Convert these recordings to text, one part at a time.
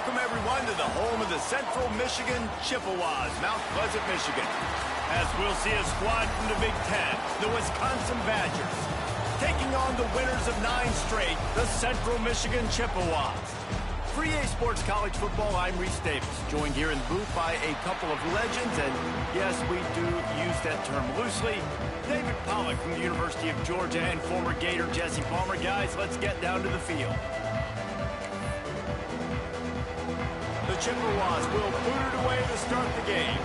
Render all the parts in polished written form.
Welcome, everyone, to the home of the Central Michigan Chippewas, Mount Pleasant, Michigan. As we'll see a squad from the Big Ten, the Wisconsin Badgers, taking on the winners of 9 straight, the Central Michigan Chippewas. For EA Sports College Football, I'm Reese Davis, joined here in the booth by a couple of legends, and yes, we do use that term loosely. David Pollack from the University of Georgia and former Gator Jesse Palmer. Guys, let's get down to the field. The Chippewas will boot it away to start the game.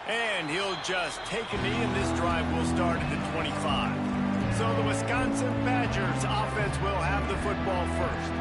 And he'll just take a knee, and this drive will start at the 25. So the Wisconsin Badgers offense will have the football first.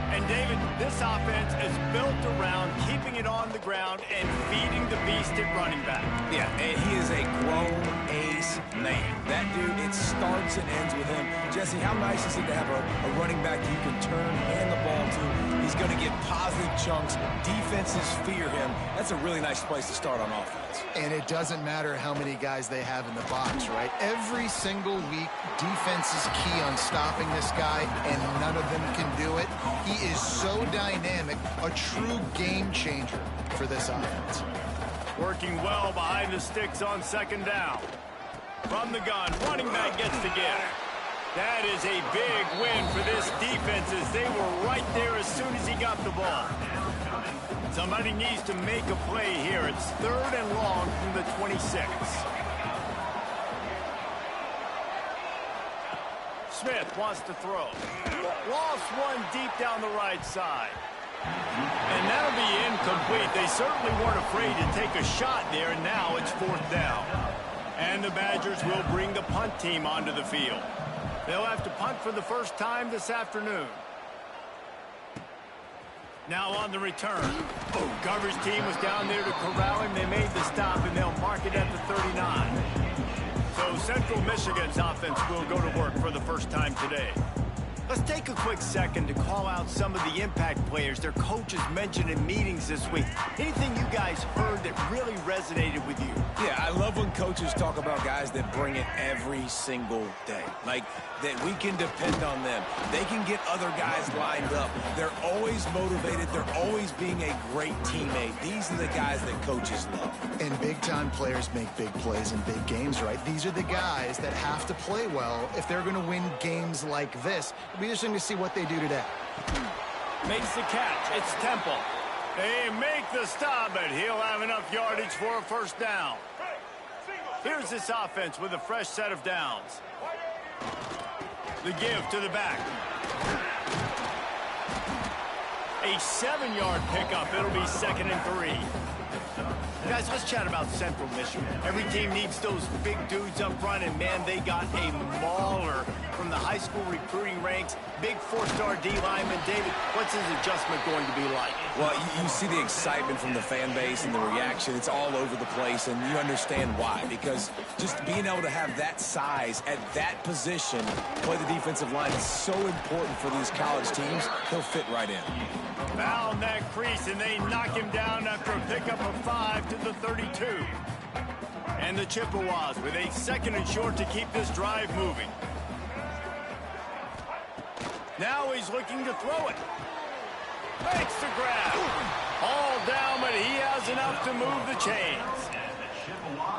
And David, this offense is built around keeping it on the ground and feeding the beast at running back. Yeah, and he is a grown ace man. That dude, it starts and ends with him. Jesse, how nice is it to have a running back you can turn and hand the ball to? He's going to get positive chunks. Defenses fear him. That's a really nice place to start on offense. And it doesn't matter how many guys they have in the box, right? Every single week, defense is key on stopping this guy, and none of them can do it. He is so dynamic, a true game changer for this offense. Working well behind the sticks on second down. From the gun, running back gets to get it. That is a big win for this defense, as they were right there as soon as he got the ball. Somebody needs to make a play here. It's 3rd and long from the 26. Smith wants to throw. Lost one deep down the right side. And that'll be incomplete. They certainly weren't afraid to take a shot there, and now it's 4th down. And the Badgers will bring the punt team onto the field. They'll have to punt for the first time this afternoon. Now on the return. Coverage team was down there to corral him. They made the stop, and they'll mark it at the 39. So Central Michigan's offense will go to work for the first time today. Let's take a quick second to call out some of the impact players their coaches mentioned in meetings this week. Anything you guys heard that really resonated with you? Yeah, I love when coaches talk about guys that bring it every single day. Like, that we can depend on them. They can get other guys lined up. They're always motivated. They're always being a great teammate. These are the guys that coaches love. And big-time players make big plays in big games, right? These are the guys that have to play well if they're going to win games like this. It'll be interesting to see what they do today. Makes the catch. It's Temple. They make the stop, but he'll have enough yardage for a first down. Here's this offense with a fresh set of downs. The give to the back. A 7-yard pickup. It'll be 2nd and 3. Guys, let's chat about Central Michigan. Every team needs those big dudes up front, and man, they got a mauler from the high school recruiting ranks. Big 4-star D lineman. David, what's his adjustment going to be like? Well, you see the excitement from the fan base and the reaction. It's all over the place, and you understand why. Because just being able to have that size at that position, play the defensive line, is so important for these college teams. He'll fit right in. Found that crease, and they knock him down after a pickup of 5 to the 32. And the Chippewas with a 2nd and short to keep this drive moving. Now he's looking to throw it. Makes the grab. All down, but he has enough to move the chains.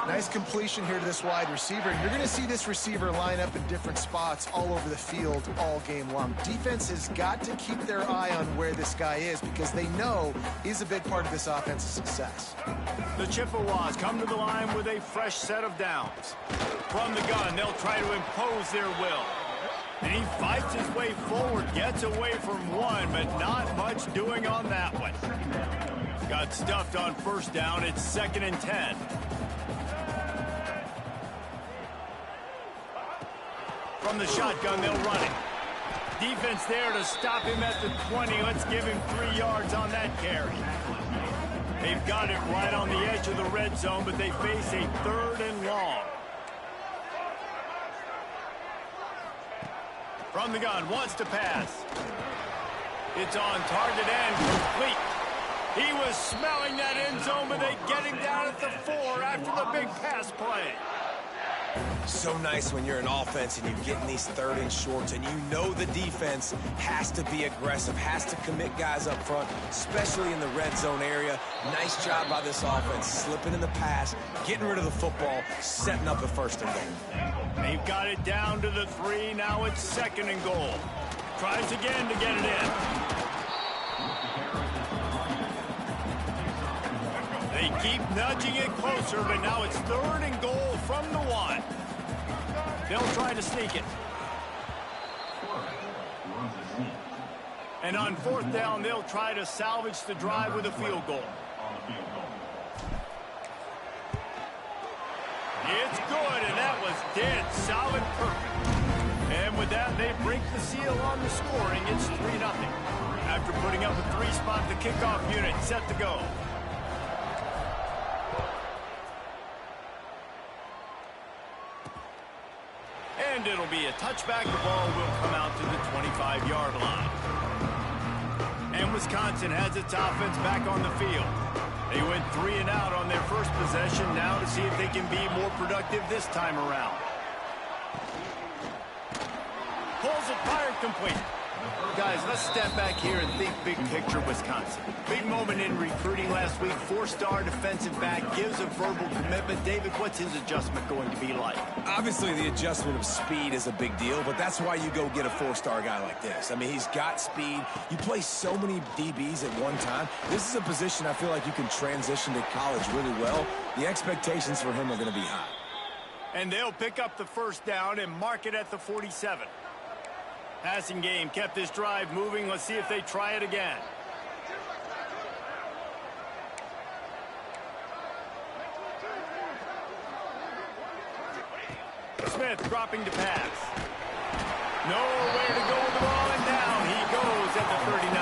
Nice completion here to this wide receiver. You're going to see this receiver line up in different spots all over the field all game long. Defense has got to keep their eye on where this guy is because they know he's a big part of this offense's success. The Chippewas come to the line with a fresh set of downs. From the gun, they'll try to impose their will. And he fights his way forward, gets away from one, but not much doing on that one. Got stuffed on first down. It's 2nd and 10. From the shotgun, they'll run it. Defense there to stop him at the 20. Let's give him 3 yards on that carry. They've got it right on the edge of the red zone, but they face a 3rd and long. From the gun, wants to pass. It's on target and complete. He was smelling that end zone, but they get him down at the 4 after the big pass play. So nice when you're an offense and you get in these 3rd and shorts and you know the defense has to be aggressive, has to commit guys up front, especially in the red zone area. Nice job by this offense, slipping in the pass, getting rid of the football, setting up the 1st and goal. They've got it down to the 3. Now it's 2nd and goal. Tries again to get it in. They keep nudging it closer, but now it's 3rd and goal from the 1. They'll try to sneak it. And on 4th down, they'll try to salvage the drive with a field goal. It's good, and that was dead solid perfect. And with that, they break the seal on the scoring. It's 3-0. After putting up a 3-spot, the kickoff unit set to go. And it'll be a touchback. The ball will come out to the 25-yard line. And Wisconsin has its offense back on the field. They went 3 and out on their first possession, now to see if they can be more productive this time around. Pulls it, fired, complete. Guys, let's step back here and think big picture Wisconsin. Big moment in recruiting last week. 4-star defensive back gives a verbal commitment. David, what's his adjustment going to be like? Obviously, the adjustment of speed is a big deal, but that's why you go get a 4-star guy like this. I mean, he's got speed. You play so many DBs at one time. This is a position I feel like you can transition to college really well. The expectations for him are going to be high. And they'll pick up the 1st down and mark it at the 47. Passing game kept this drive moving. Let's see if they try it again. Smith dropping to pass. Nowhere to go with the ball, and down he goes at the 39.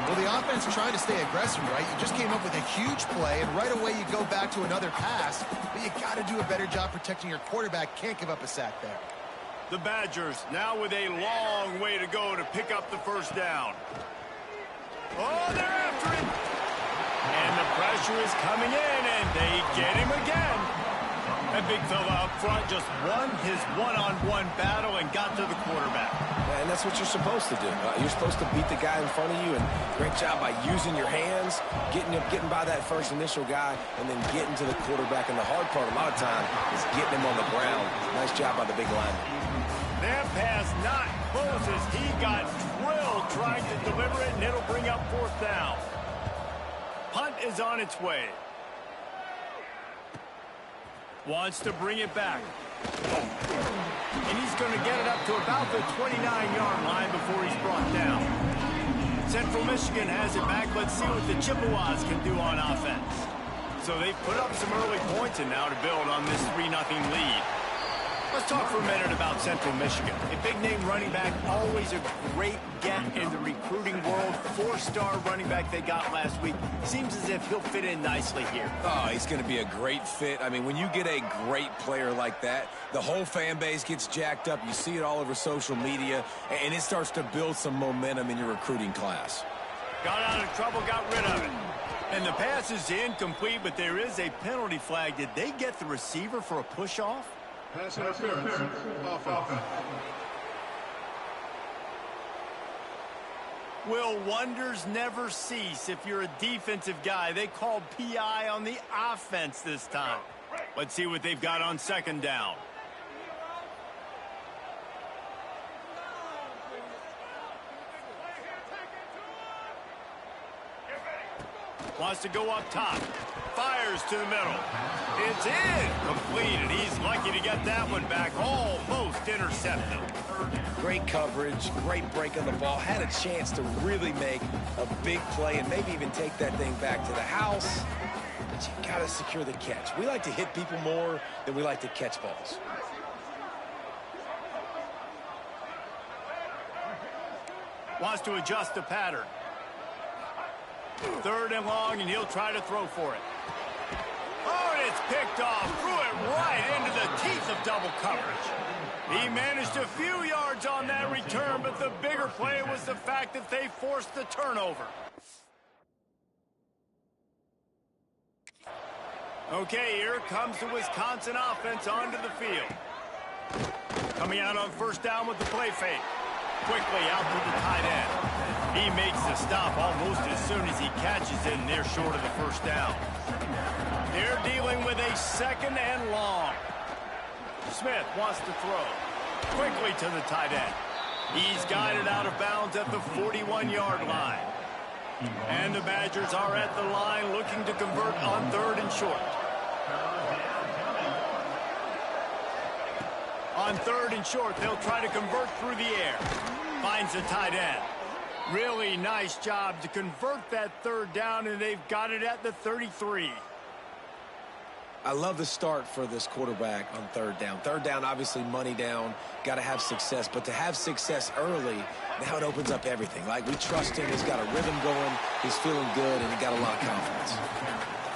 Well, the offense tried to stay aggressive, right? You just came up with a huge play, and right away you go back to another pass, but you got to do a better job protecting your quarterback. Can't give up a sack there. The Badgers now with a long way to go to pick up the 1st down. Oh, they're after him. And the pressure is coming in, and they get him again. That big fella up front just won his one-on-one battle and got to the quarterback. And that's what you're supposed to do. You're supposed to beat the guy in front of you, and great job by using your hands, getting by that first initial guy, and then getting to the quarterback. And the hard part a lot of time is getting him on the ground. Nice job by the big lineman. That pass not close as he got drilled trying to deliver it, and it'll bring up 4th down. Punt is on its way. Wants to bring it back. And he's going to get it up to about the 29-yard line before he's brought down. Central Michigan has it back. Let's see what the Chippewas can do on offense. So they've put up some early points and now to build on this 3-0 lead. Let's talk for a minute about Central Michigan. A big-name running back, always a great get in the recruiting world. 4-star running back they got last week. Seems as if he'll fit in nicely here. Oh, he's going to be a great fit. I mean, when you get a great player like that, the whole fan base gets jacked up. You see it all over social media, and it starts to build some momentum in your recruiting class. Got out of trouble, got rid of it. And the pass is incomplete, but there is a penalty flag. Did they get the receiver for a push-off? Pass interference. Offense. Will wonders never cease if you're a defensive guy? They called PI on the offense this time. Let's see what they've got on 2nd down. Wants to go up top. Fires to the middle. It's in. Completed. He's lucky to get that one back. Almost intercepted. Great coverage, great break on the ball. Had a chance to really make a big play and maybe even take that thing back to the house. But you got to secure the catch. We like to hit people more than we like to catch balls. Wants to adjust the pattern. 3rd and long, and he'll try to throw for it. Oh, and it's picked off. Threw it right into the teeth of double coverage. He managed a few yards on that return, but the bigger play was the fact that they forced the turnover. Okay, here comes the Wisconsin offense onto the field. Coming out on first down with the play fake. Quickly out to the tight end. He makes the stop almost as soon as he catches it, and they're short of the first down. They're dealing with a second and long. Smith wants to throw. Quickly to the tight end. He's guided out of bounds at the 41-yard line. And the Badgers are at the line looking to convert on third and short. On third and short, they'll try to convert through the air. Finds the tight end. Really nice job to convert that third down, and they've got it at the 33. I love the start for this quarterback on third down. Third down, obviously money down, got to have success. But to have success early, now it opens up everything. Like, we trust him. He's got a rhythm going. He's feeling good, and he got a lot of confidence.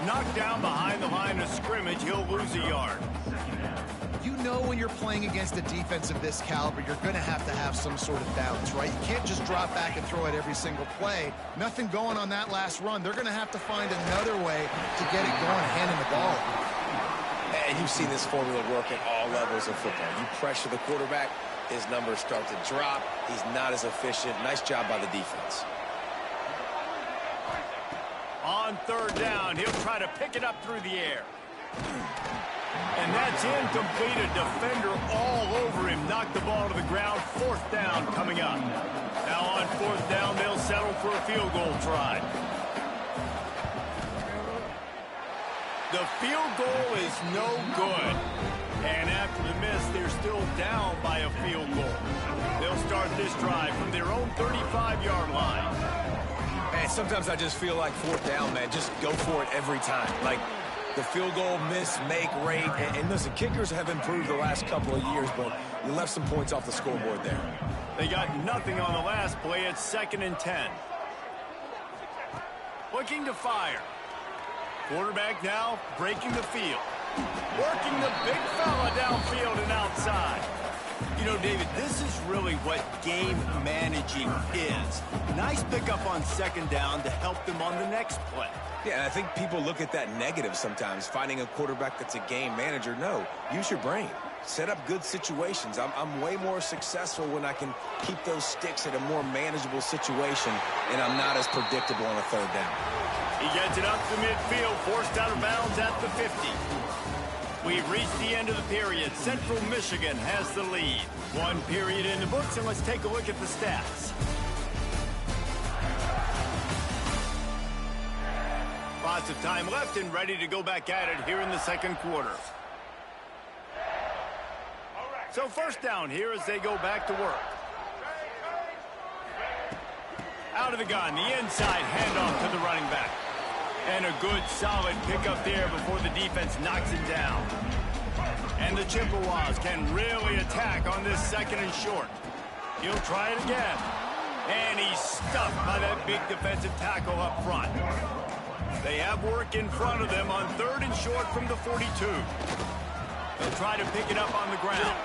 Knocked down behind the line of scrimmage, he'll lose a yard. You know when you're playing against a defense of this caliber, you're going to have some sort of balance, right? You can't just drop back and throw it every single play. Nothing going on that last run. They're going to have to find another way to get it going, handing the ball. And you've seen this formula work at all levels of football. You pressure the quarterback, his numbers start to drop. He's not as efficient. Nice job by the defense. On third down, he'll try to pick it up through the air. And that's incomplete. A defender all over him. Knocked the ball to the ground. Fourth down coming up. Now on fourth down, they'll settle for a field goal try. The field goal is no good. And after the miss, they're still down by a field goal. They'll start this drive from their own 35-yard line. Man, sometimes I just feel like fourth down, man. Just go for it every time. Like, the field goal miss, make, rate. And listen, kickers have improved the last couple of years, but you left some points off the scoreboard there. They got nothing on the last play. It's 2nd and 10. Looking to fire. Quarterback now breaking the field. Working the big fella downfield and outside. You know, David, this is really what game managing is. Nice pickup on second down to help them on the next play. Yeah, and I think people look at that negative sometimes, finding a quarterback that's a game manager. No, use your brain. Set up good situations. I'm way more successful when I can keep those sticks at a more manageable situation, and I'm not as predictable on a third down. He gets it up to midfield, forced out of bounds at the 50. We've reached the end of the period. Central Michigan has the lead. One period in the books, and let's take a look at the stats. Lots of time left and ready to go back at it here in the second quarter. So first down here as they go back to work. Out of the gun, the inside handoff to the running back. And a good, solid pickup there before the defense knocks him down. And the Chippewas can really attack on this second and short. He'll try it again. And he's stuffed by that big defensive tackle up front. They have work in front of them on third and short from the 42. They'll try to pick it up on the ground.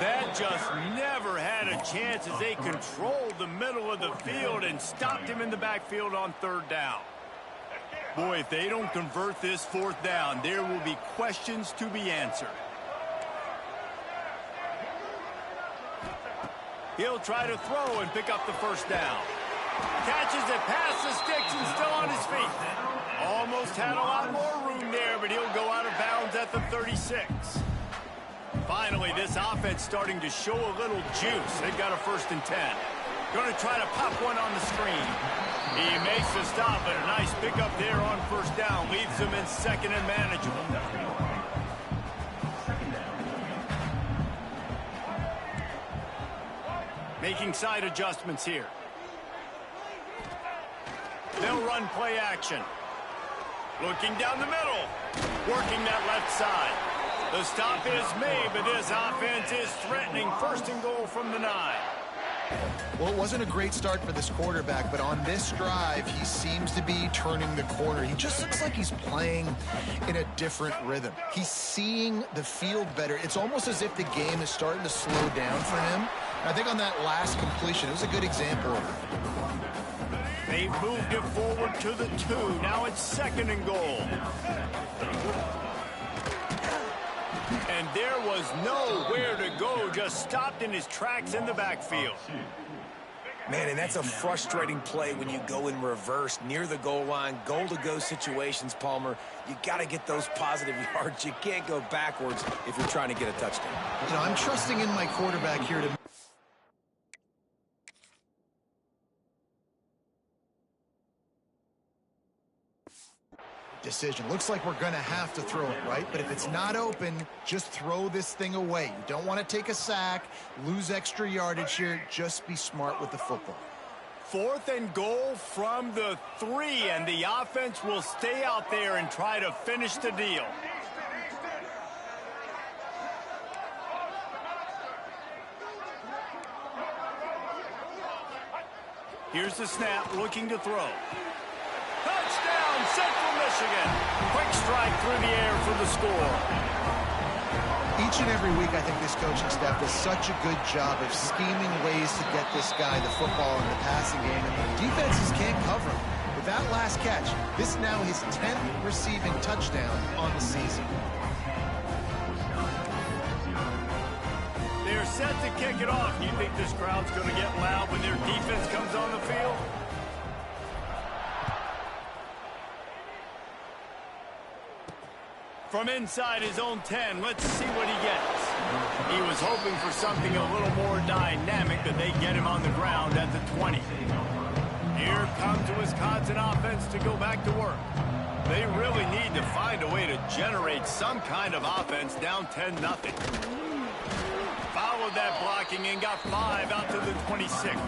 That just never had a chance as they controlled the middle of the field and stopped him in the backfield on third down. Boy, if they don't convert this fourth down, there will be questions to be answered. He'll try to throw and pick up the first down. Catches it past the sticks and still on his feet. Almost had a lot more room there, but he'll go out of bounds at the 36. Finally, this offense starting to show a little juice. They've got a 1st and 10. Going to try to pop one on the screen. He makes the stop, but a nice pickup there on first down. Leaves them in second and manageable. Making side adjustments here. They'll run play action. Looking down the middle. Working that left side. The stop is made, but this offense is threatening. 1st and goal from the 9. Well, it wasn't a great start for this quarterback, but on this drive, he seems to be turning the corner. He just looks like he's playing in a different rhythm. He's seeing the field better. It's almost as if the game is starting to slow down for him. I think on that last completion, it was a good example of it. They've moved it forward to the 2. Now it's 2nd and goal. And there was nowhere to go, just stopped in his tracks in the backfield. Man, and that's a frustrating play when you go in reverse near the goal line, goal-to-go situations, Palmer. You got to get those positive yards. You can't go backwards if you're trying to get a touchdown. You know, I'm trusting in my quarterback here to... Decision. Looks like we're going to have to throw it, right? But if it's not open, just throw this thing away. You don't want to take a sack, lose extra yardage here. Just be smart with the football. 4th and goal from the 3, and the offense will stay out there and try to finish the deal. Here's the snap, looking to throw. Touchdown, Central Michigan. Quick strike through the air for the score. Each and every week, I think this coaching staff does such a good job of scheming ways to get this guy the football in the passing game, and the defenses can't cover him. With that last catch, this now his 10th receiving touchdown on the season. They're set to kick it off. You think this crowd's going to get loud when their defense comes on the field? From inside his own 10, let's see what he gets. He was hoping for something a little more dynamic, but they get him on the ground at the 20. Here comes the Wisconsin offense to go back to work. They really need to find a way to generate some kind of offense down 10-0. Followed that blocking and got 5 out to the 26.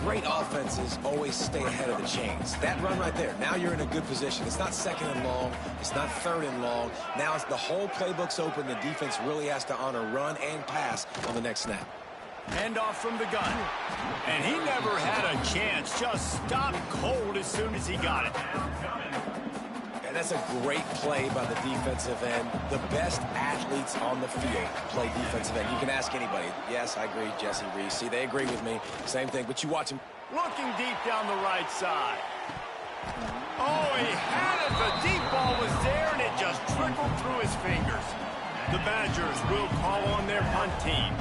Great offenses always stay ahead of the chains. That run right there, now you're in a good position. It's not 2nd and long. It's not 3rd and long. Now it's the whole playbook's open. The defense really has to honor run and pass on the next snap. Hand off from the gun. And he never had a chance. Just stopped cold as soon as he got it. And that's a great play by the defensive end. The best athletes on the field play defensive end. You can ask anybody. Yes, I agree, Jesse Reese. See, they agree with me. Same thing, but you watch him. Looking deep down the right side. Oh, he had it. The deep ball was there, and it just trickled through his fingers. The Badgers will call on their punt team.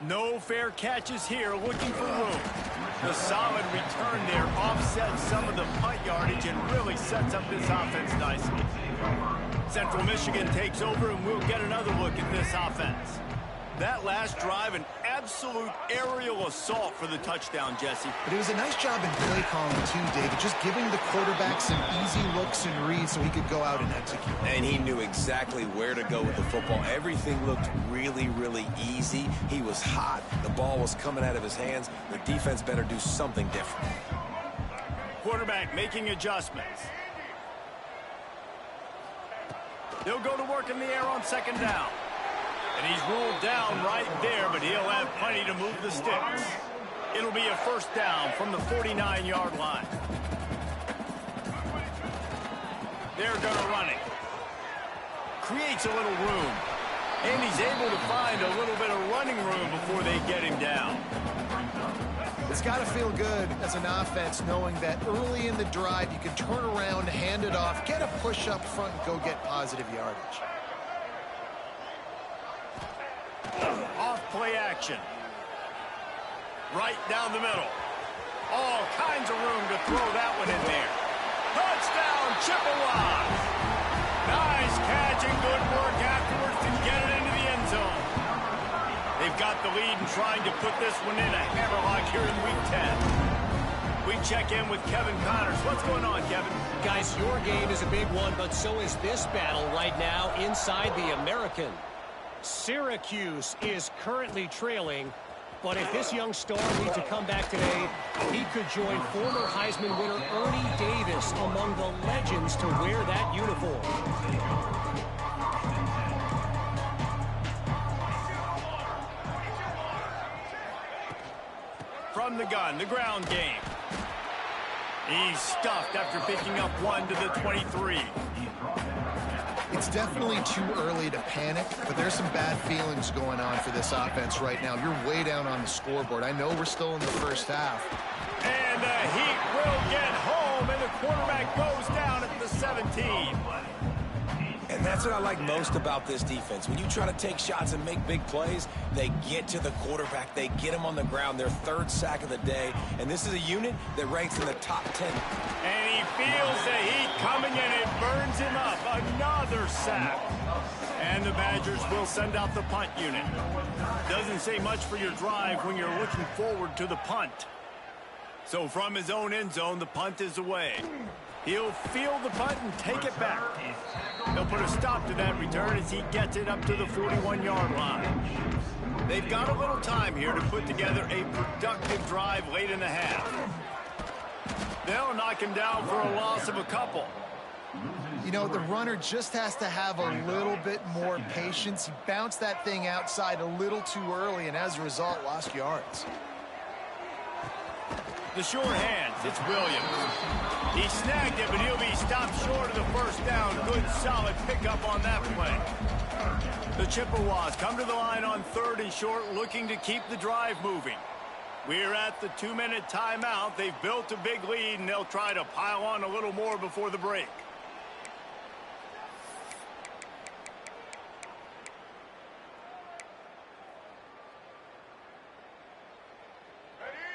No fair catches here, looking for room. The solid return there offsets some of the punt yardage and really sets up this offense nicely. Central Michigan takes over, and we'll get another look at this offense. That last drive, an absolute aerial assault for the touchdown, Jesse. But it was a nice job in play calling too, David, just giving the quarterback some easy looks and reads so he could go out and execute. And he knew exactly where to go with the football. Everything looked really, really easy. He was hot. The ball was coming out of his hands. The defense better do something different. Quarterback making adjustments. They'll go to work in the air on 2nd down. And he's ruled down right there, but he'll have plenty to move the sticks. It'll be a 1st down from the 49-yard line. They're going to run it. Creates a little room. And he's able to find a little bit of running room before they get him down. It's got to feel good as an offense knowing that early in the drive you can turn around, hand it off, get a push up front, and go get positive yardage. Off play action. Right down the middle. All kinds of room to throw that one in there. Touchdown, Chippewas. Nice catch and good work afterwards to get it into the end zone. They've got the lead and trying to put this one in a hammerlock here in Week 10. We check in with Kevin Connors. What's going on, Kevin? Guys, your game is a big one, but so is this battle right now inside the American. Syracuse is currently trailing, but if this young star needs to come back today, he could join former Heisman winner Ernie Davis among the legends to wear that uniform. From the gun, the ground game. He's stuffed after picking up 1 to the 23. It's definitely too early to panic, but there's some bad feelings going on for this offense right now. You're way down on the scoreboard. I know we're still in the first half. And the Heat will get home, and the quarterback goes down at the 17. And that's what I like most about this defense. When you try to take shots and make big plays, they get to the quarterback. They get him on the ground, their third sack of the day. And this is a unit that ranks in the top 10. And he feels the heat coming, and it burns him up. Another sack. And the Badgers will send out the punt unit. Doesn't say much for your drive when you're looking forward to the punt. So from his own end zone, the punt is away. He'll field the punt and take it back. He'll put a stop to that return as he gets it up to the 41-yard line. They've got a little time here to put together a productive drive late in the half. They'll knock him down for a loss of a couple. You know, the runner just has to have a little bit more patience. He bounced that thing outside a little too early, and as a result, lost yards. The short hands, it's Williams. He snagged it, but he'll be stopped short of the first down. Good, solid pickup on that play. The Chippewas come to the line on 3rd and short, looking to keep the drive moving. We're at the 2-minute timeout. They've built a big lead, and they'll try to pile on a little more before the break.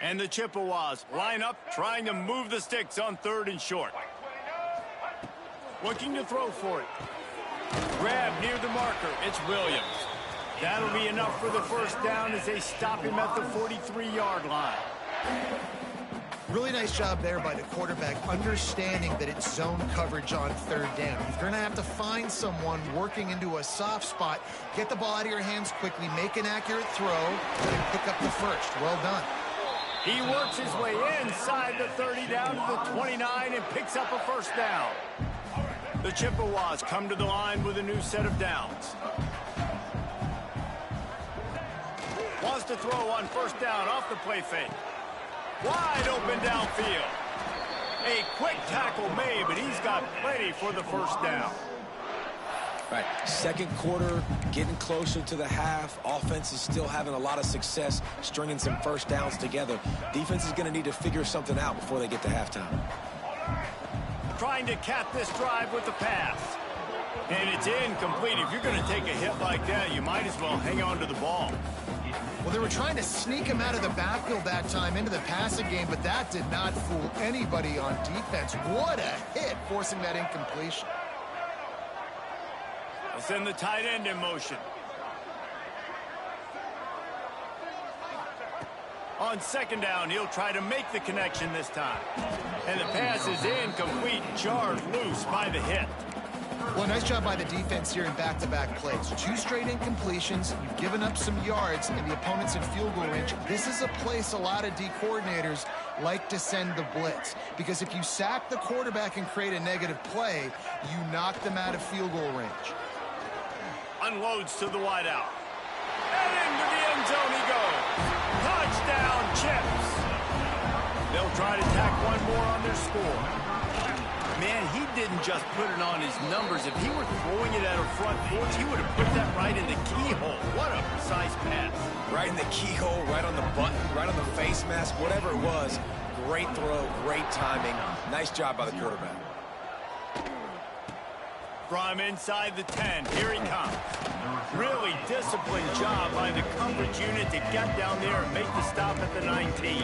And the Chippewas line up, trying to move the sticks on 3rd and short. Looking to throw for it. Grab near the marker. It's Williams. That'll be enough for the first down as they stop him at the 43-yard line. Really nice job there by the quarterback, understanding that it's zone coverage on 3rd down. You're going to have to find someone working into a soft spot, get the ball out of your hands quickly, make an accurate throw, and pick up the first. Well done. He works his way inside the 30 down to the 29 and picks up a first down. The Chippewas come to the line with a new set of downs. Wants to throw on 1st down off the play fake. Wide open downfield. A quick tackle made, but he's got plenty for the first down. Right, 2nd quarter, getting closer to the half. Offense is still having a lot of success stringing some first downs together. Defense is going to need to figure something out before they get to halftime. Trying to cap this drive with the pass. And it's incomplete. If you're going to take a hit like that, you might as well hang on to the ball. Well, they were trying to sneak him out of the backfield that time into the passing game, but that did not fool anybody on defense. What a hit, forcing that incompletion. They'll send the tight end in motion. On 2nd down, he'll try to make the connection this time. And the pass is incomplete, jarred loose by the hit. Well, nice job by the defense here in back-to-back plays. 2 straight incompletions, you've given up some yards, and the opponent's in field goal range. This is a place a lot of D coordinators like to send the blitz, because if you sack the quarterback and create a negative play, you knock them out of field goal range. Unloads to the wideout. And into the end zone he goes. Touchdown, Chips. They'll try to tack one more on their score. Man, he didn't just put it on his numbers. If he were throwing it at a front porch, he would have put that right in the keyhole. What a precise pass. Right in the keyhole, right on the button, right on the face mask, whatever it was. Great throw, great timing. Nice job by the quarterback. From inside the 10, here he comes. Really disciplined job by the coverage unit to get down there and make the stop at the 19.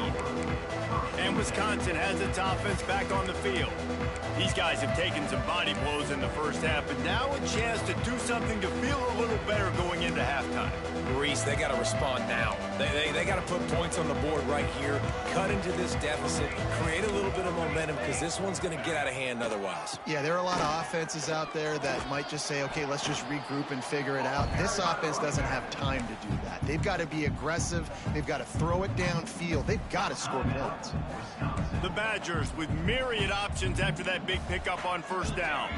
And Wisconsin has its offense back on the field. These guys have taken some body blows in the first half, but now a chance to do something to feel a little better going into halftime. Reese, they got to respond now. They got to put points on the board right here, cut into this deficit, create a little bit of momentum, because this one's going to get out of hand otherwise. Yeah, there are a lot of offenses out there that might just say, okay, let's just regroup and figure it out. This offense doesn't have time to do that. They've got to be aggressive. They've got to throw it downfield. They've got to score points. The Badgers with myriad options after that big pickup on 1st down.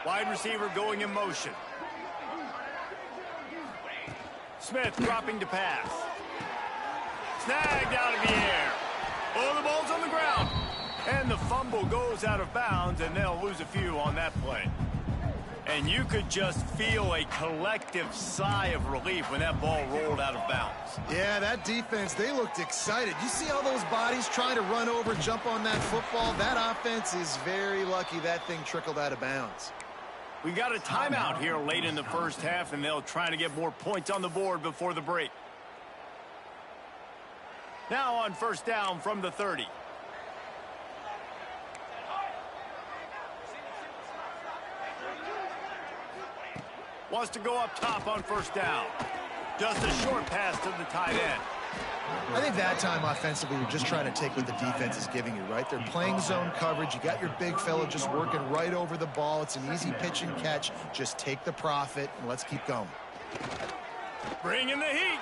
Wide receiver going in motion. Smith dropping to pass. Snagged out of the air. Oh, the ball's on the ground. And the fumble goes out of bounds, and they'll lose a few on that play. And you could just feel a collective sigh of relief when that ball rolled out of bounds. Yeah, that defense, they looked excited. You see all those bodies trying to run over, jump on that football? That offense is very lucky that thing trickled out of bounds. We got a timeout here late in the first half, and they'll try to get more points on the board before the break. Now on first down from the 30. Wants to go up top on first down. Just a short pass to the tight end. I think that time offensively, you're just trying to take what the defense is giving you, right? They're playing zone coverage. You got your big fella just working right over the ball. It's an easy pitch and catch. Just take the profit, and let's keep going. Bring in the heat.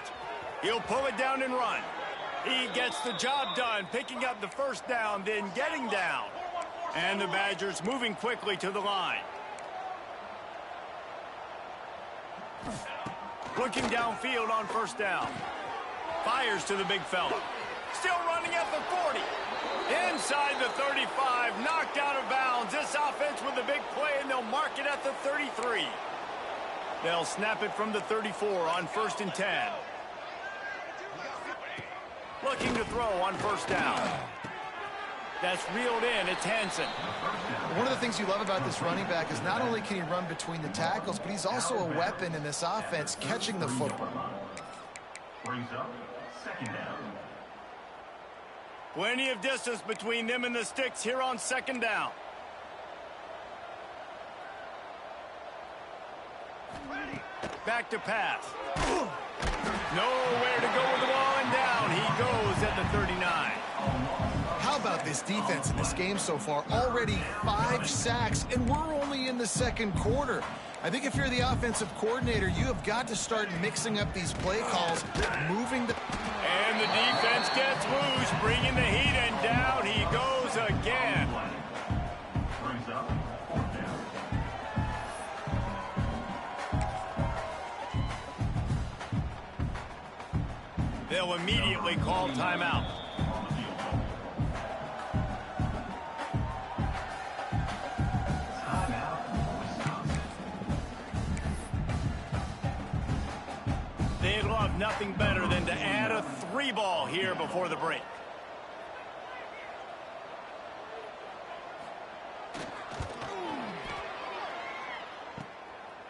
He'll pull it down and run. He gets the job done, picking up the first down, then getting down. And the Badgers moving quickly to the line. Looking downfield on first down. Fires to the big fella. Still running at the 40. Inside the 35. Knocked out of bounds. This offense with a big play, and they'll mark it at the 33. They'll snap it from the 34 on first and 10. Looking to throw on first down. That's reeled in. It's Hansen. One of the things you love about this running back is not only can he run between the tackles, but he's also a weapon in this offense, catching the football. Brings up second down. Plenty of distance between them and the sticks here on second down. Back to pass. Nowhere to go with the ball, and down he goes at the 39. How about this defense in this game so far? Already 5 sacks, and we're only in the second quarter. I think if you're the offensive coordinator, you have got to start mixing up these play calls, moving the... And the defense gets loose, bringing the heat, and down he goes again. Brings up fourth down. They'll immediately call timeout. They'd love nothing better than to add a 3-ball here before the break.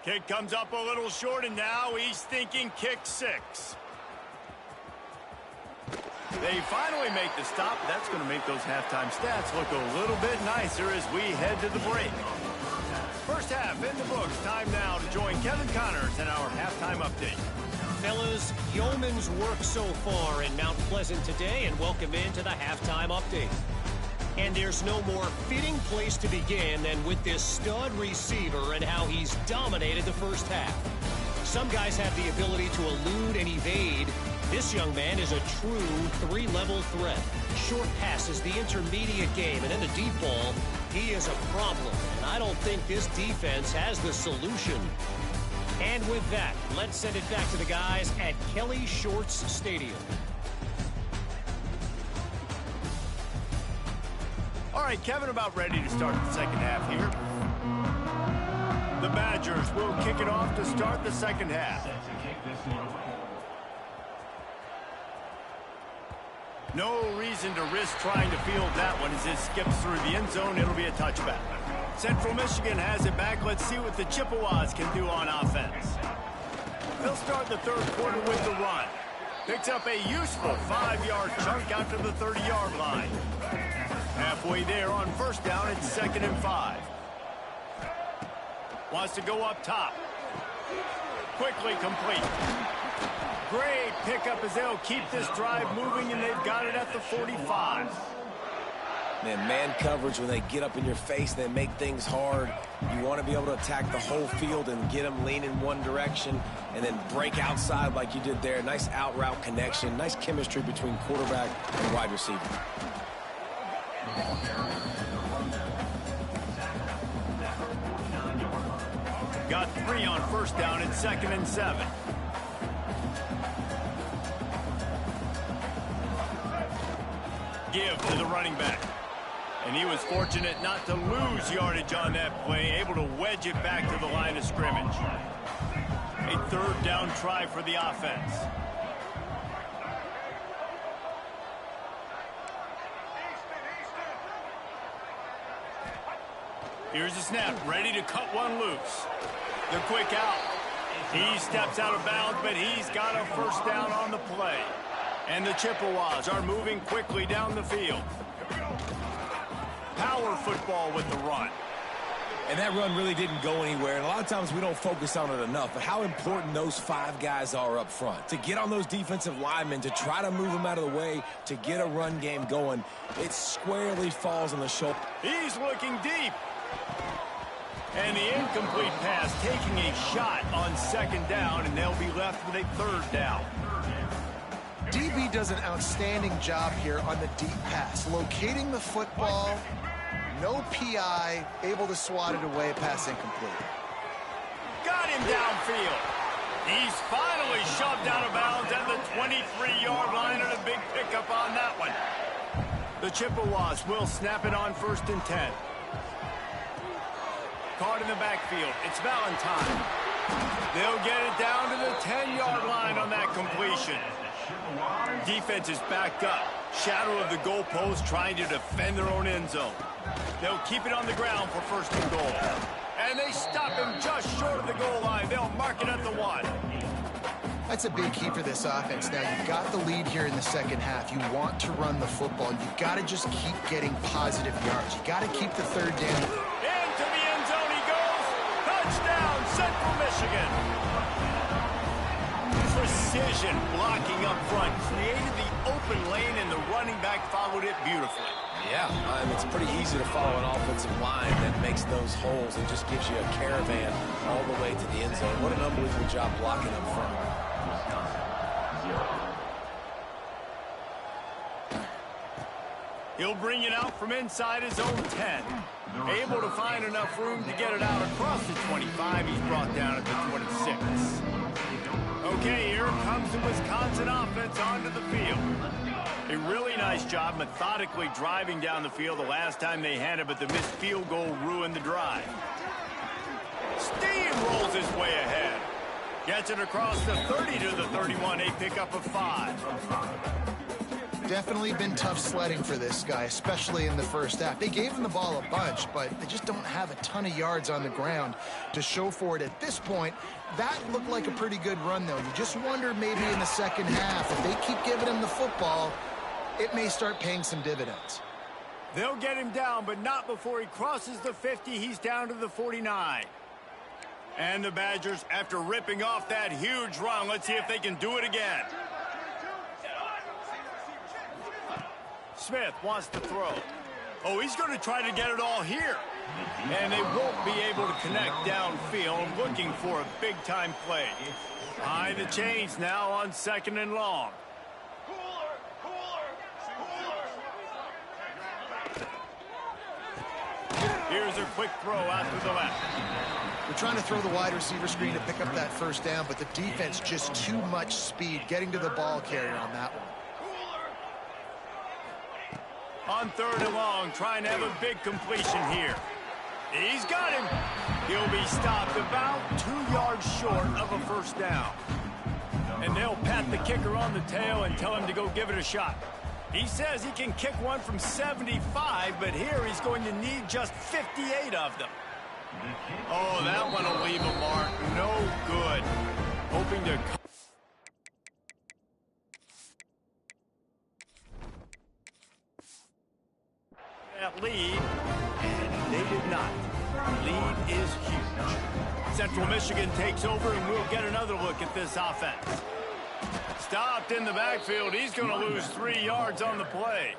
Kick comes up a little short, and now he's thinking kick 6. They finally make the stop. That's going to make those halftime stats look a little bit nicer as we head to the break. First half in the books. Time now to join Kevin Connors in our halftime update. Fellas, yeoman's work so far in Mount Pleasant today, and welcome into the halftime update. And there's no more fitting place to begin than with this stud receiver and how he's dominated the first half. Some guys have the ability to elude and evade. This young man is a true 3-level threat. Short passes, the intermediate game, and in the deep ball, he is a problem. And I don't think this defense has the solution. And with that, let's send it back to the guys at Kelly Shorts Stadium. All right, Kevin, about ready to start the second half here. The Badgers will kick it off to start the second half. Set to kick this one away. No reason to risk trying to field that one as it skips through the end zone. It'll be a touchback. Central Michigan has it back. Let's see what the Chippewas can do on offense. They'll start the third quarter with the run. Picks up a useful 5-yard chunk out to the 30-yard line. Halfway there on first down, it's 2nd and 5. Wants to go up top. Quickly complete. Great pickup as they'll keep this drive moving, and they've got it at the 45. Man coverage, when they get up in your face, they make things hard. You want to be able to attack the whole field and get them lean in one direction and then break outside like you did there. Nice out route connection, nice chemistry between quarterback and wide receiver. Got 3 on first down at 2nd and 7. Give to the running back. And he was fortunate not to lose yardage on that play, able to wedge it back to the line of scrimmage. A third down try for the offense. Here's the snap, ready to cut one loose. The quick out. He steps out of bounds, but he's got a first down on the play. And the Chippewas are moving quickly down the field. Power football with the run. And that run really didn't go anywhere. And a lot of times we don't focus on it enough. But how important those 5 guys are up front. To get on those defensive linemen, to try to move them out of the way, to get a run game going, it squarely falls on the shoulder. He's looking deep. And the incomplete pass taking a shot on second down, and they'll be left with a third down. DB does an outstanding job here on the deep pass, locating the football, no PI, able to swat it away, pass incomplete. Got him downfield. He's finally shoved out of bounds at the 23-yard line, and a big pickup on that one. The Chippewas will snap it on 1st and 10. Caught in the backfield. It's Valentine. They'll get it down to the 10-yard line on that completion. Defense is backed up. Shadow of the goalpost trying to defend their own end zone. They'll keep it on the ground for 1st and goal. And they stop him just short of the goal line. They'll mark it at the 1. That's a big key for this offense. Now, you've got the lead here in the second half. You want to run the football. You've got to just keep getting positive yards. You've got to keep the third down. Into the end zone he goes. Touchdown, Central Michigan. Precision blocking up front. Created the open lane, and the running back followed it beautifully. Yeah, it's pretty easy to follow an offensive line that makes those holes and just gives you a caravan all the way to the end zone. What an unbelievable job blocking up front. He'll bring it out from inside his own 10. Able to find enough room to get it out across the 25. He's brought down at the 26. Okay, here comes the Wisconsin offense onto the field. A really nice job methodically driving down the field the last time they had it, but the missed field goal ruined the drive. Steamrolls his way ahead. Gets it across the 30 to the 31, a pickup of 5. Definitely been tough sledding for this guy, especially in the first half. They gave him the ball a bunch, but they just don't have a ton of yards on the ground to show for it at this point. That looked like a pretty good run, though. You just wonder maybe in the second half, if they keep giving him the football, it may start paying some dividends. They'll get him down, but not before he crosses the 50. He's down to the 49. And the Badgers, after ripping off that huge run, let's see if they can do it again. Smith wants to throw. Oh, he's going to try to get it all here. And they won't be able to connect downfield, looking for a big-time play. High the chains now on 2nd and long. Here's a quick throw out to the left. We're trying to throw the wide receiver screen to pick up that first down, but the defense just too much speed getting to the ball carrier on that one. On 3rd and long, trying to have a big completion here. He's got him. He'll be stopped about 2 yards short of a first down. And they'll pat the kicker on the tail and tell him to go give it a shot. He says he can kick one from 75, but here he's going to need just 58 of them. Oh, that one will leave a mark. No good. Hoping to... that lead, and they did not. Lead is huge. Central Michigan takes over, and we'll get another look at this offense. Stopped in the backfield. He's going to lose 3 yards on the play.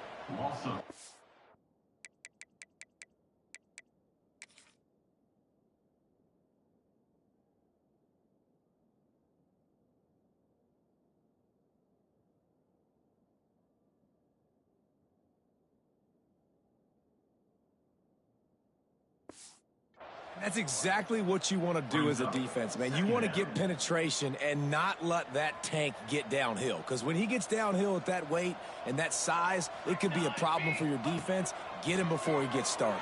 That's exactly what you want to do as a defense, man. You want to get penetration and not let that tank get downhill. Because when he gets downhill at that weight and that size, it could be a problem for your defense. Get him before he gets started.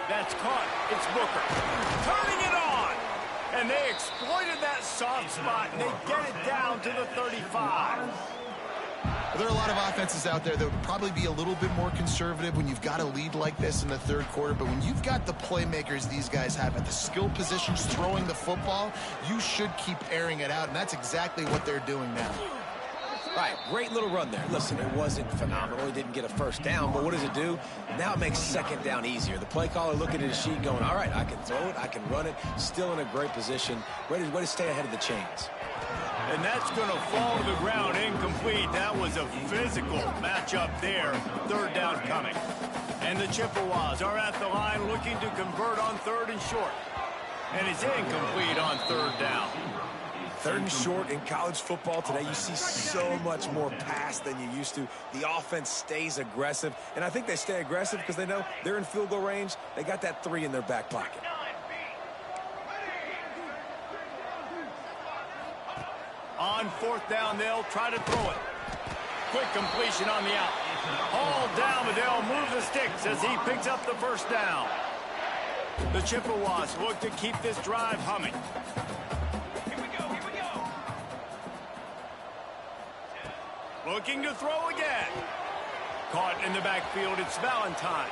That's caught. It's Booker. Turning it on. And they exploited that soft spot, and they get it down to the 35. There are a lot of offenses out there that would probably be a little bit more conservative when you've got a lead like this in the third quarter. But when you've got the playmakers these guys have at the skill positions throwing the football, you should keep airing it out, and that's exactly what they're doing now. Right, great little run there. Listen, it wasn't phenomenal. He didn't get a first down, but what does it do? Now it makes second down easier. The play caller looking at his sheet going, all right, I can throw it, I can run it, still in a great position, ready to stay ahead of the chains. And that's going to fall to the ground incomplete. That was a physical matchup there. Third down coming. And the Chippewas are at the line looking to convert on third and short. And it's incomplete on third down. Third and short in college football today, you see so much more pass than you used to. The offense stays aggressive, and I think they stay aggressive because they know they're in field goal range. They got that 3 in their back pocket. On fourth down, they'll try to throw it. Quick completion on the out. Hauled down, but they'll move the sticks as he picks up the first down. The Chippewas look to keep this drive humming. Looking to throw again. Caught in the backfield, it's Valentine.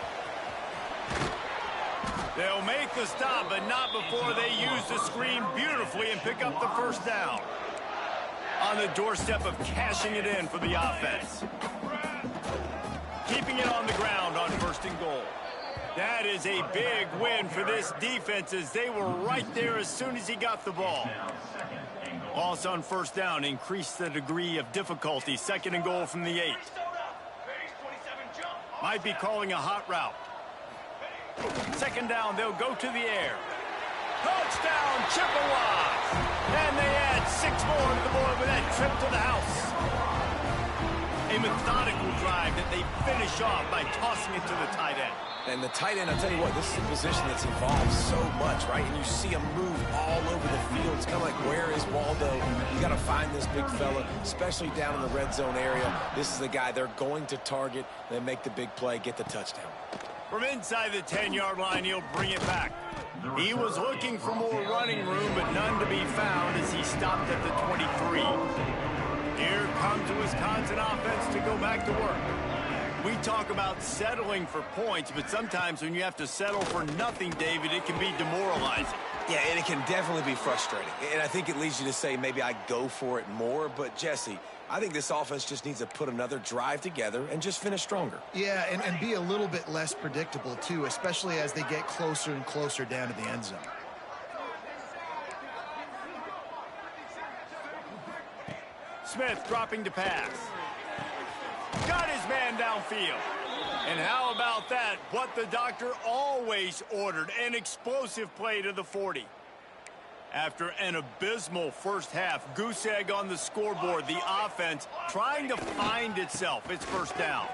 They'll make the stop, but not before they use the screen beautifully and pick up the first down. On the doorstep of cashing it in for the offense. Keeping it on the ground on first and goal. That is a big win for this defense as they were right there as soon as he got the ball. Loss on first down increased the degree of difficulty. Second and goal from the 8. Might be calling a hot route. Second down, they'll go to the air. Touchdown, Chippewas! And they add 6 more to the board with that trip to the house. A methodical drive that they finish off by tossing it to the tight end. And the tight end, I'll tell you what, this is a position that's evolved so much, right? And you see him move all over the field. It's kind of like, where is Waldo? You got to find this big fella, especially down in the red zone area. This is the guy they're going to target, then make the big play, get the touchdown. From inside the 10-yard line, he'll bring it back. He was looking for more running room, but none to be found as he stopped at the 23. Here comes the Wisconsin offense to go back to work. We talk about settling for points, but sometimes when you have to settle for nothing, David, it can be demoralizing. Yeah, and it can definitely be frustrating. And I think it leads you to say maybe I go for it more. But, Jesse, I think this offense just needs to put another drive together and just finish stronger. Yeah, and be a little bit less predictable, too, especially as they get closer and closer down to the end zone. Smith dropping to pass. Got his man downfield. And how about that? What the doctor always ordered, an explosive play to the 40. After an abysmal first half, goose egg on the scoreboard, the offense trying to find itself. It's first down.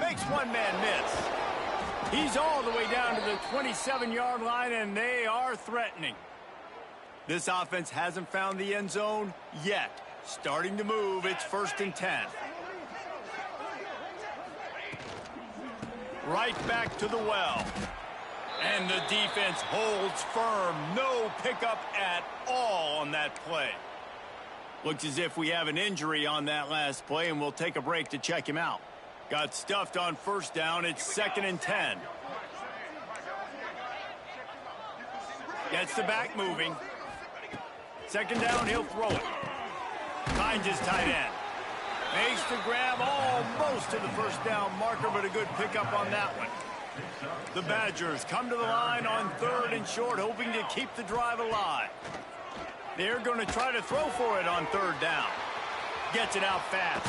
Makes one man miss. He's all the way down to the 27-yard line, and they are threatening. This offense hasn't found the end zone yet. Starting to move, it's first and 10. Right back to the well. And the defense holds firm. No pickup at all on that play. Looks as if we have an injury on that last play, and we'll take a break to check him out. Got stuffed on first down. It's second and 10. Gets the back moving. Second down, he'll throw it. Finds his tight end. Makes the grab almost to the first down marker, but a good pickup on that one. The Badgers come to the line on third and short, hoping to keep the drive alive. They're going to try to throw for it on third down. Gets it out fast.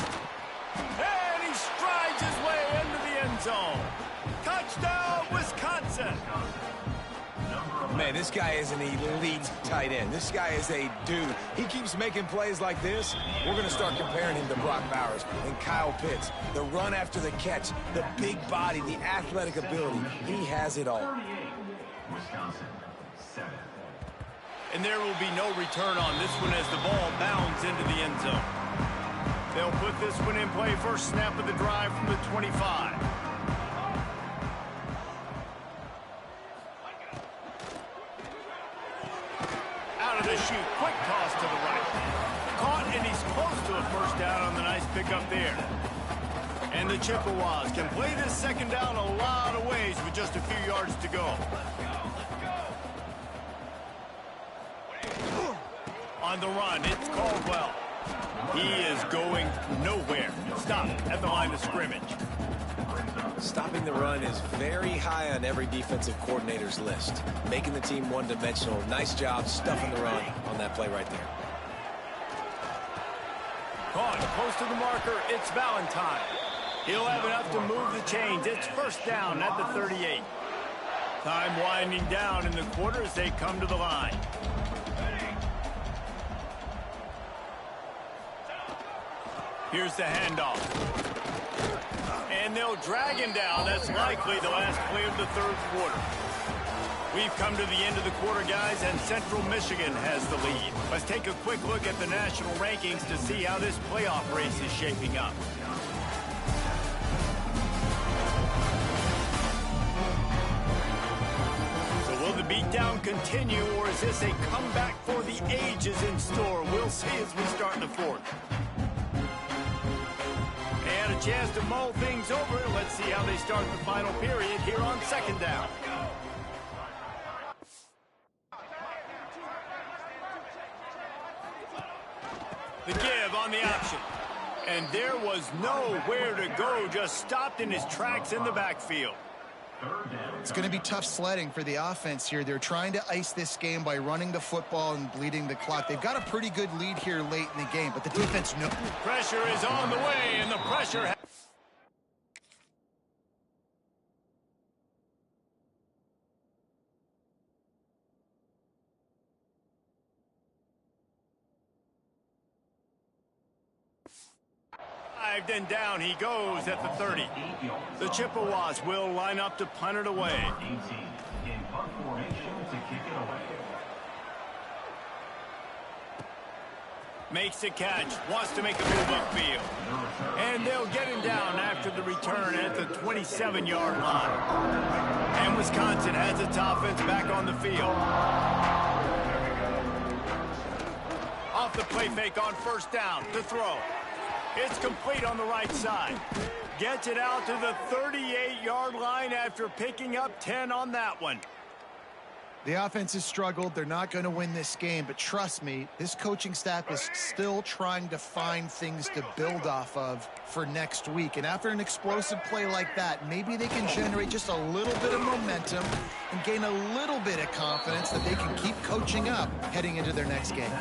And he strides his way into the end zone. Touchdown, Wisconsin. Man, this guy is an elite tight end. This guy is a dude. He keeps making plays like this. We're going to start comparing him to Brock Bowers and Kyle Pitts. The run after the catch, the big body, the athletic ability. He has it all. 38, Wisconsin, 7. And there will be no return on this one as the ball bounds into the end zone. They'll put this one in play first snap of the drive from the 25. Out of the chute, quick toss to the right. Caught, and he's close to a first down on the nice pickup there. And the Chippewas can play this second down a lot of ways with just a few yards to go. On the run, it's Caldwell. He is going nowhere. Stop at the line of scrimmage. Stopping the run is very high on every defensive coordinator's list. Making the team one-dimensional. Nice job stuffing the run on that play right there. Caught close to the marker. It's Valentine. He'll have enough to move the chains. It's first down at the 38. Time winding down in the quarter as they come to the line. Here's the handoff. And they'll drag him down. That's likely the last play of the third quarter. We've come to the end of the quarter, guys, and Central Michigan has the lead. Let's take a quick look at the national rankings to see how this playoff race is shaping up. So will the beatdown continue, or is this a comeback for the ages in store? We'll see as we start in the fourth. A chance to mull things over. Let's see how they start the final period here on second down. The give on the option. And there was nowhere to go, just stopped in his tracks in the backfield. It's going to be tough sledding for the offense here. They're trying to ice this game by running the football and bleeding the clock. They've got a pretty good lead here late in the game, but the defense knows. Pressure is on the way, and the pressure... and down he goes at the 30. The Chippewas will line up to punt it away. 18 in punt formation to kick it away. Makes the catch, wants to make a move upfield. And they'll get him down after the return at the 27-yard line. And Wisconsin has its offense back on the field. Off the play fake on first down to throw. It's complete on the right side. Gets it out to the 38-yard line after picking up 10 on that one. The offense has struggled. They're not going to win this game, but trust me, this coaching staff is still trying to find things to build off of for next week. And after an explosive play like that, maybe they can generate just a little bit of momentum and gain a little bit of confidence that they can keep coaching up heading into their next game.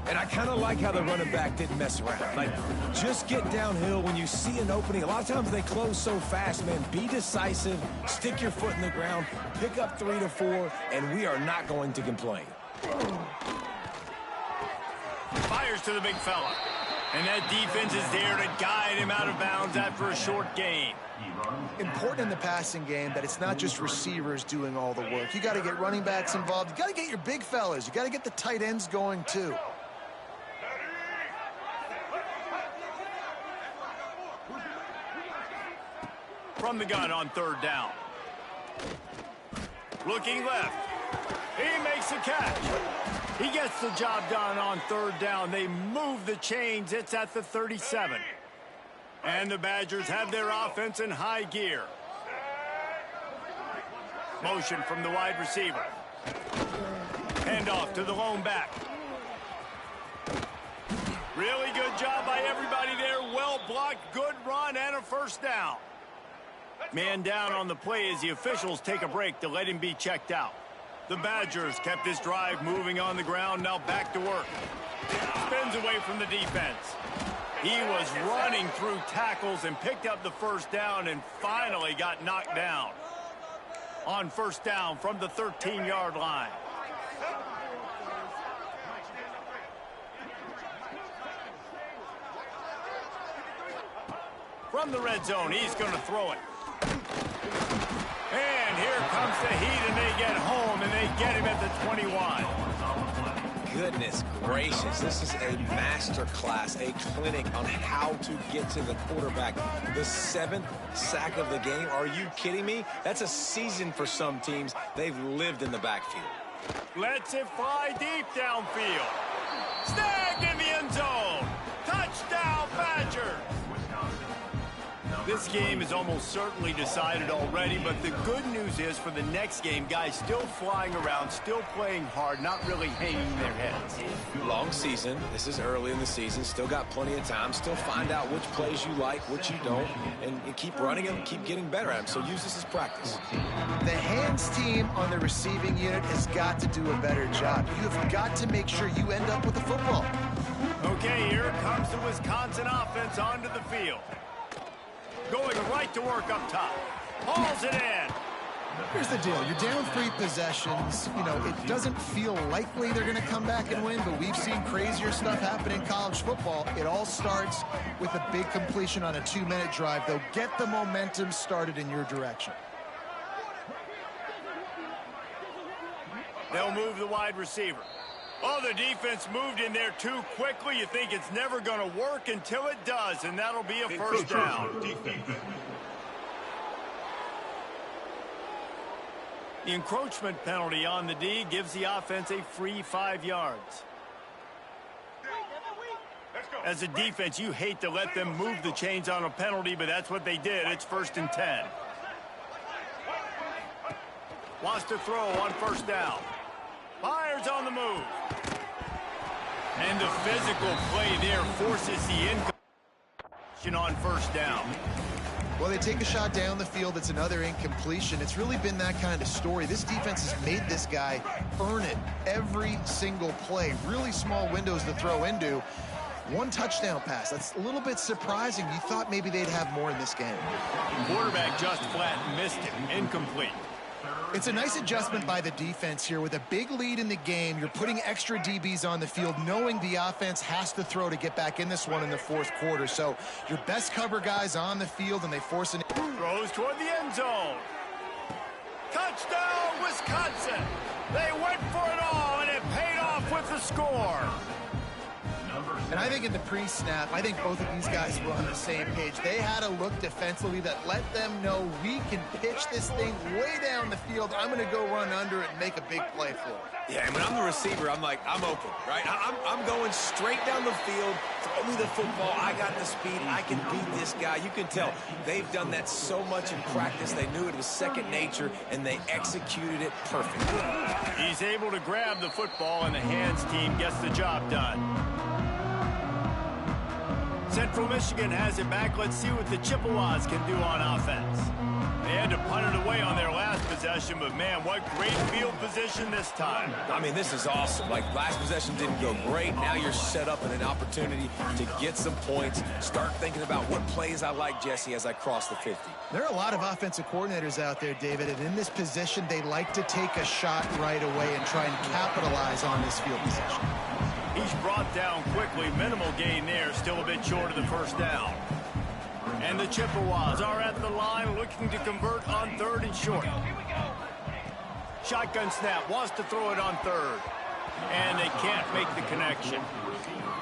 And I kind of like how the running back didn't mess around. Like, just get downhill when you see an opening. A lot of times they close so fast, man. Be decisive, stick your foot in the ground, pick up 3 to 4, and we are not going to complain. Fires to the big fella. And that defense is there to guide him out of bounds after a short gain. Important in the passing game that it's not just receivers doing all the work. You got to get running backs involved. You got to get your big fellas. You got to get the tight ends going too. From the gun on third down. Looking left. He makes the catch. He gets the job done on third down. They move the chains. It's at the 37. And the Badgers have their offense in high gear. Motion from the wide receiver. Handoff to the lone back. Really good job by everybody there. Well blocked, good run, and a first down. Man down on the play as the officials take a break to let him be checked out. The Badgers kept this drive moving on the ground, now back to work. Spins away from the defense. He was running through tackles and picked up the first down and finally got knocked down. On first down from the 13-yard line. From the red zone, he's going to throw it. And here comes the heat, and they get home, and they get him at the 21. Goodness gracious, this is a master class, a clinic on how to get to the quarterback. The 7th sack of the game. Are you kidding me? That's a season for some teams. They've lived in the backfield. Lets it fly deep downfield. Snagged in the end zone. Touchdown, Badgers. This game is almost certainly decided already, but the good news is for the next game, guys still flying around, still playing hard, not really hanging their heads. Long season. This is early in the season. Still got plenty of time. Still find out which plays you like, which you don't, and keep running them, keep getting better at them. So use this as practice. The hands team on the receiving unit has got to do a better job. You have got to make sure you end up with the football. Okay, here comes the Wisconsin offense onto the field. Going right to work up top. Hauls it in. Here's the deal. You're down 3 possessions. You know, it doesn't feel likely they're going to come back and win, but we've seen crazier stuff happen in college football. It all starts with a big completion on a 2-minute drive. They'll get the momentum started in your direction. They'll move the wide receiver. Oh, the defense moved in there too quickly. You think it's never going to work until it does, and that'll be a first down. The encroachment penalty on the D gives the offense a free 5 yards. As a defense, you hate to let them move the chains on a penalty, but that's what they did. It's 1st and 10. Wants to throw on first down. Fires on the move. And the physical play there forces the incompletion on first down. Well, they take a shot down the field. It's another incompletion. It's really been that kind of story. This defense has made this guy earn it every single play. Really small windows to throw into. 1 touchdown pass. That's a little bit surprising. You thought maybe they'd have more in this game. Quarterback just flat missed it. Incomplete. It's a nice adjustment by the defense here. With a big lead in the game, you're putting extra DBs on the field, knowing the offense has to throw to get back in this one in the 4th quarter. So your best cover guys on the field, and they force an... Throws toward the end zone. Touchdown, Wisconsin. They went for it all, and it paid off with the score. And I think in the pre-snap, I think both of these guys were on the same page. They had a look defensively that let them know we can pitch this thing way down the field. I'm going to go run under it and make a big play for it. Yeah, and when I'm the receiver, I'm like, I'm open, right? I'm going straight down the field. Throw me the football. I got the speed. I can beat this guy. You can tell they've done that so much in practice. They knew it was second nature, and they executed it perfectly. He's able to grab the football, and the hands team gets the job done. Central Michigan has it back. Let's see what the Chippewas can do on offense. They had to punt it away on their last possession, but man, what great field position this time. I mean, this is awesome. Like, last possession didn't go great. Now you're set up in an opportunity to get some points. Start thinking about what plays I like, Jesse, as I cross the 50. There are a lot of offensive coordinators out there, David, and in this position, they like to take a shot right away and try and capitalize on this field position. He's brought down quickly. Minimal gain there. Still a bit short of the first down. And the Chippewas are at the line looking to convert on 3rd and short. Shotgun snap. Wants to throw it on 3rd. And they can't make the connection.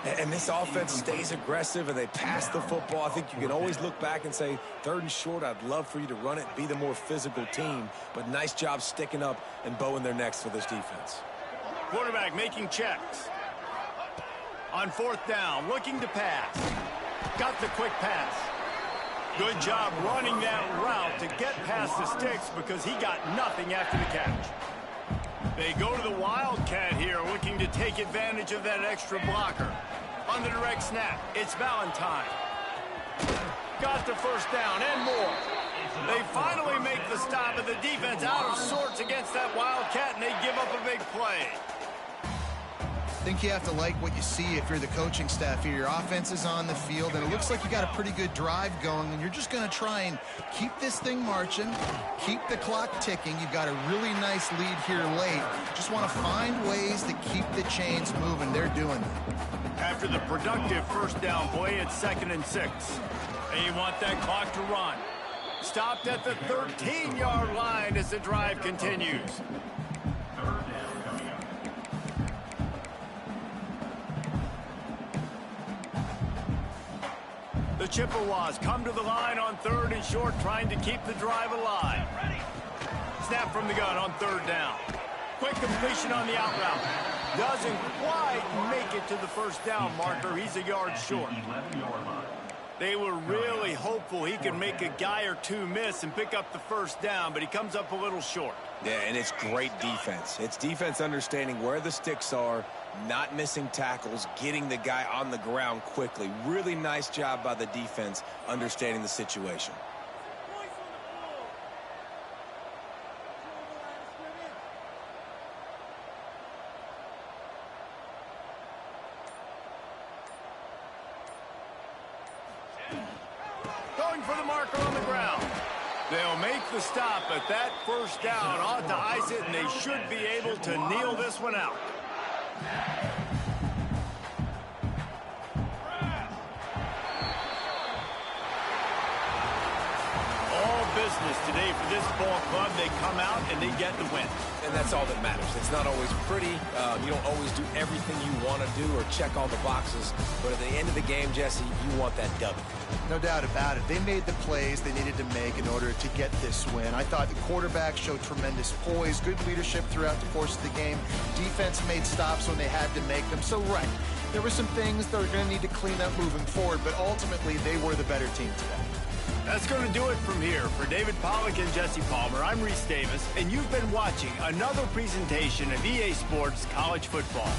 And this offense stays aggressive and they pass the football. I think you can always look back and say, 3rd and short, I'd love for you to run it, be the more physical team. But nice job sticking up and bowing their necks for this defense. Quarterback making checks. On 4th down, looking to pass. Got the quick pass. Good job running that route to get past the sticks because he got nothing after the catch. They go to the Wildcat here, looking to take advantage of that extra blocker. On the direct snap, it's Valentine. Got the first down and more. They finally make the stop, and the defense out of sorts against that Wildcat, and they give up a big play. think you have to like what you see if you're the coaching staff here. Your offense is on the field, and it looks like you got a pretty good drive going, and you're just going to try and keep this thing marching, keep the clock ticking. You've got a really nice lead here late. Just want to find ways to keep the chains moving. They're doing it. After the productive first down play, it's 2nd and 6. They want that clock to run. Stopped at the 13-yard line as the drive continues. The Chippewas come to the line on 3rd and short, trying to keep the drive alive. Snap from the gun on 3rd down. Quick completion on the out route. Doesn't quite make it to the first down marker. He's a yard short. They were really hopeful he could make a guy or two miss and pick up the first down, but he comes up a little short. Yeah, and it's great defense. It's defense understanding where the sticks are, not missing tackles, getting the guy on the ground quickly. Really nice job by the defense understanding the situation. Going for the marker on the ground. They'll make the stop, but that first down ought to ice it, and they should be able to kneel this one out. All business today for this ball club. They come out and they get the win. And that's all that matters. It's not always pretty. You don't always do everything you want to do or check all the boxes. But at the end of the game, Jesse, you want that W. No doubt about it. They made the plays they needed to make in order to get this win. I thought the quarterback showed tremendous poise, good leadership throughout the course of the game. Defense made stops when they had to make them. So, right, there were some things that were going to need to clean up moving forward, but ultimately they were the better team today. That's going to do it from here. For David Pollack and Jesse Palmer, I'm Reese Davis, and you've been watching another presentation of EA Sports College Football.